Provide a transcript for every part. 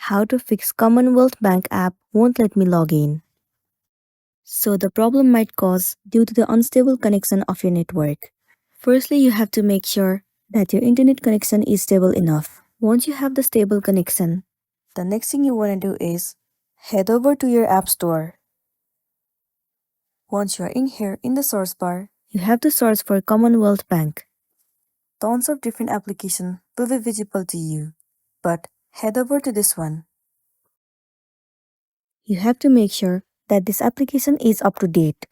How to fix Commonwealth Bank app won't let me log in. So the problem might cause due to the unstable connection of your network. Firstly, you have to make sure that your internet connection is stable enough. Once you have the stable connection, the next thing you want to do is head over to your app store. Once you are in here in the source bar, you have to search for Commonwealth Bank. Tons of different applications will be visible to you, but head over to this one. You have to make sure that this application is up to date.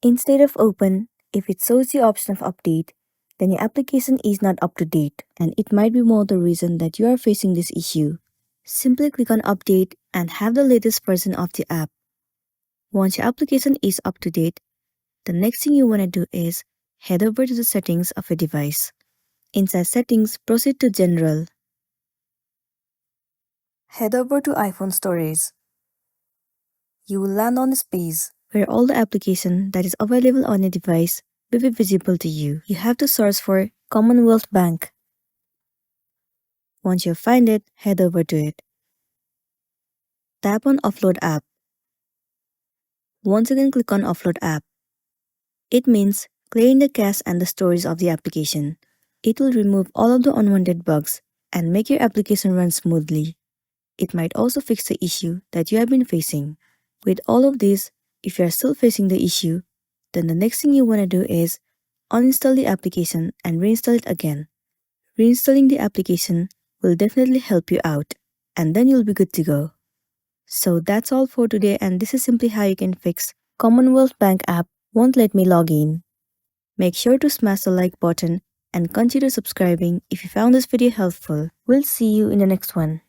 Instead of open, if it shows the option of update, then your application is not up to date and it might be more the reason that you are facing this issue. Simply click on update and have the latest version of the app. Once your application is up to date, the next thing you want to do is head over to the settings of your device. Inside settings, proceed to general. Head over to iPhone storage. You will land on this page where all the application that is available on your device will be visible to you. You have to search for Commonwealth Bank. Once you find it, head over to it. Tap on Offload App. Once again, click on Offload App. It means clearing the cache and the storage of the application. It will remove all of the unwanted bugs and make your application run smoothly. It might also fix the issue that you have been facing. With all of this, if you are still facing the issue, then the next thing you want to do is uninstall the application and reinstall it again. Reinstalling the application will definitely help you out, and then you'll be good to go. So that's all for today, and this is simply how you can fix Commonwealth Bank app won't let me log in. Make sure to smash the like button and consider subscribing if you found this video helpful. We'll see you in the next one.